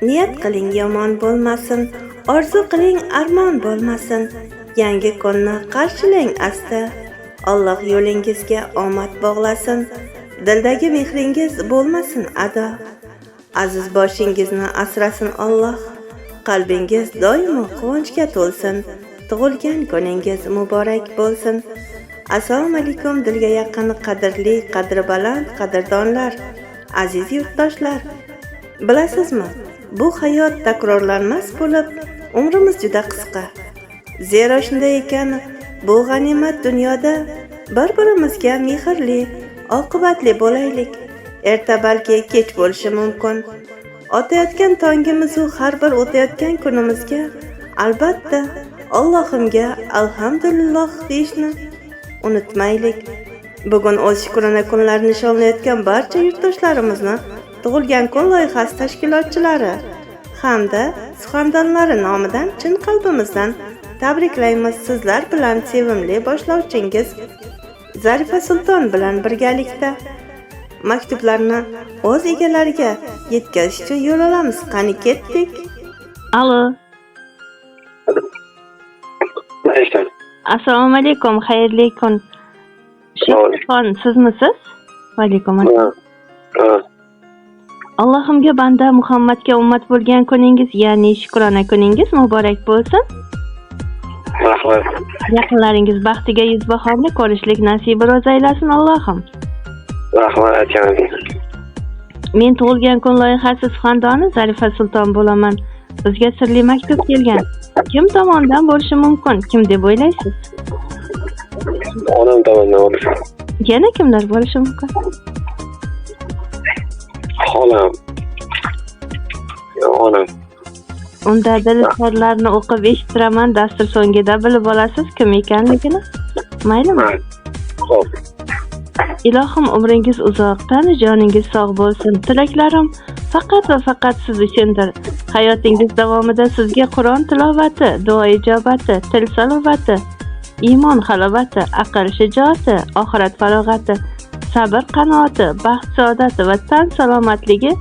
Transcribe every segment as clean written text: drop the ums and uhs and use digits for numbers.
Niyat qiling yomon bo'lmasin, orzu qiling armon bo'lmasin. Yangi kunni qarshilang asta. Alloh yo'lingizga omad bog'lasin. Dildagi mehringiz bo'lmasin ado. Aziz boshingizni asrasin Alloh. Qalbingiz doimo quvonchga to'lsin. Tug'ilgan kuningiz muborak bo'lsin. Assalomu alaykum dilga yaqin qadrli, qadri baland qadrdonlar, aziz yurtdoshlar. Bilasizmi? Bu hayot takrorlanmas bo'lib, umrimiz juda qisqa. Zero shunday ekan, bu g'animat dunyoda bir-birimizga mehrli, oqibatli bo'laylik. Erta balki kech bo'lishi mumkin. O'tayotgan tongimiz u har bir o'tayotgan kunimizga albatta Allohimga alhamdulillah deyishni unutmaylik. Bugun o'z shukrona kunlarini nishonlayotgan barcha yurtdoshlarimizni tug'ilgan kun loyihasi tashkilotchilari hamda suxandonlari nomidan chin qalbimizdan tabriklaymiz. Sizlar bilan sevimli boshlovchingiz Zarifa Sulton bilan birgalikda maktublarni o'z egalariga yetkazish uchun yo'l olamiz. Qani ketdik. Alo. Assalomu alaykum, xayrli kun. Shayxon, sizmisiz? Va alaykum assalom. Allohimga banda Muhammadga ummat bo'lgan kuningiz, ya'ni shukrona kuningiz muborak bo'lsin. Rahmat. Yaqinlaringiz baxtiga yuz bahorni ko'rishlik nasibi ro'z aylasin Allohim. Rahmat aytganingiz. Men tug'ilgan kun loyihasi suxandoni Zarifa Sulton bo'laman. Bizga sirli maktub kelgan. Kim tomonidan bo'lishi mumkin? Kim deb o'ylaysiz? Onam tomonidan bo'lishi. Yana kimlar bo'lishi mumkin? Xolam. Onam. Unda dilxorlarni o'qib eshittiraman, dastur so'ngida bilib olasiz kim ekanligini. Maylimi? Xo'p. Ilohim umringiz uzoq, tani joningiz sog' bo'lsin. Tilaklarim faqat va faqat siz uchundir. Hayotingiz davomida sizga Qur'on tilovati, duo ijobati, til salovati, iymon halovati, aql shijoati, oxirat farog'ati, sabr qanoati, baxt saodati va tan salomatligi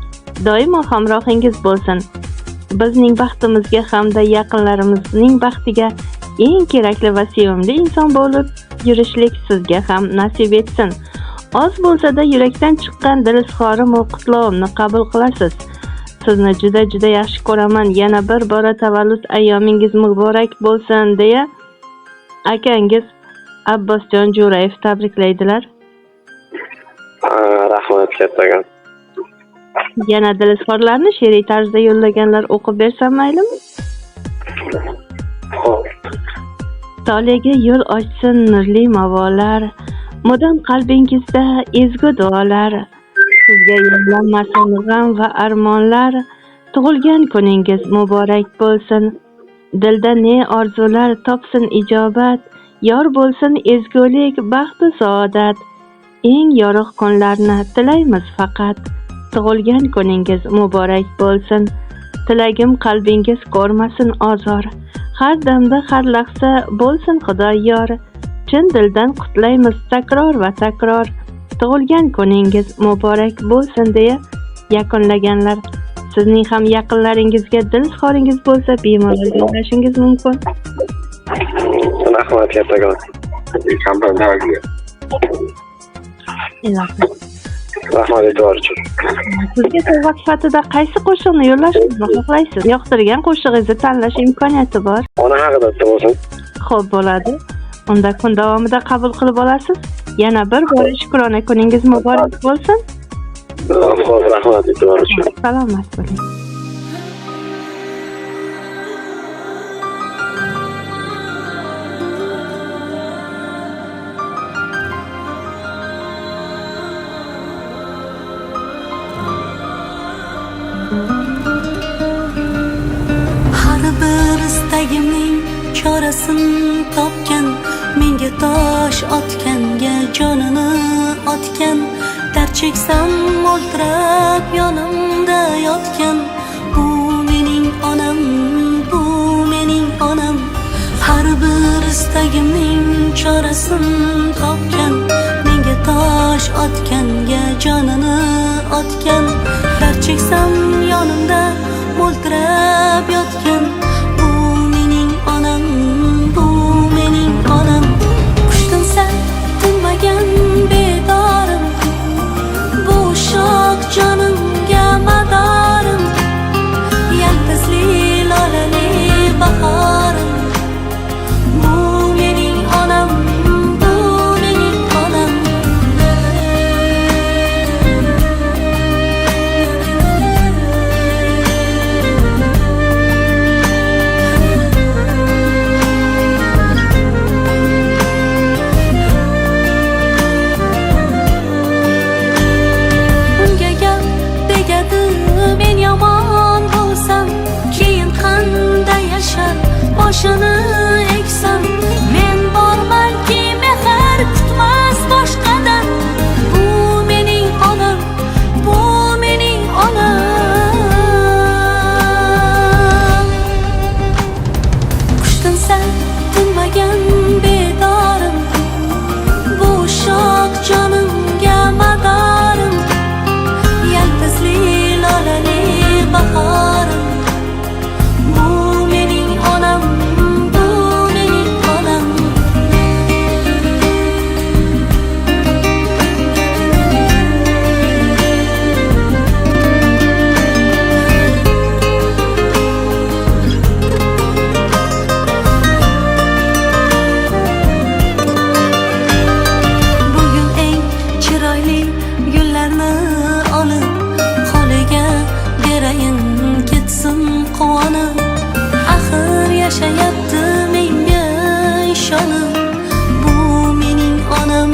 doimo hamrohingiz bo'lsin. Bizning baxtimizga hamda yaqinlarimizning baxtiga eng kerakli va sevimli inson bo'lib yurishlik sizga ham nasib etsin. Oz bo'lsa-da yurakdan chiqqan dil izhorim va qutlovimni qabul qilasiz. Sizni juda yaxshi ko'raman. Yana bir bora tavallud ayyomingiz muborak bo'lsin deya akangiz Abbosjon Jo'rayev tabriklaydilar. Rahmat kattagan. Yana dil izhorlarni she'riy tarzda yo'llaganlar o'qib bersam maylimi? Xo'p. Tolaga yo'l ochsin nurli mavolar, mudom qalbingizda ezgu duolar, sizga yo'llanmasin g'am va armonlar, tug'ilgan kuningiz muborak bo'lsin. Dilda ne orzular topsin ijobat, yor bo'lsin ezgulik, baxt va saodat. Eng yorug' kunlarni tilaymiz faqat. Tug'ilgan kuningiz muborak bo'lsin. Tilagim qalbingiz ko'rmasin ozor. Har damda har lahza bo'lsin Xudo yor. Chin dildan qutlaymiz takror va takror. Tug'ilgan kuningiz muborak bo'lsin deya yakunlaganlar. Sizning ham yaqinlaringizga dil izhoringiz bo'lsa bemalol yo'llashingiz mumkin. Rahmat kattagon. Rahmat e'tibor uchun. Sizga sovg'a sifatida qaysi qo'shiqni yo'llashni xohlaysiz? Yoqtirgan qo'shig'ingizni tanlash imkoniyati bor. Ona haqida bo'lsin. Xo'p bo'ladi. Unda kun davomida qabul qilib olasiz. Yana bir bor shukrona kuningiz muborak bo'lsin. Xo'p, rahmat e'tibor uchun. Salomat bo'ling. Har bir istagimning chorasini topgan, menga tosh otganga jonini otgan, dard cheksam o'ltirab yonimda yotgan, bu mening onam, bu mening onam. Har bir istagimning chorasini topgan, menga tosh tosh otganga jonini otgan, dard cheksam yonimda mo'ltirab yotgan. Bu mening onam, bu mening onam. Qushtinsa tinmagan bedorim, bu shoh jonimga madorim. Yaltizli lolali bahorim, bu mening onam, bu mening onam. Unga gap tegadi men yomon bo'lsam, keyin qanday yashab boshini eksam. Men bormanki mehr kutmas boshqadan. Bu mening onam, bu mening onam. Qushtinsa tinmagan bedorim, bu shoh jonimga madorim. Yaltizli lolali bahorim, bu mening onam, bu mening onam. Bugun eng chiroyli gullarni olib, holiga berayin ketsin quvonib. Axir yashayapti menga ishonib, bu mening onam,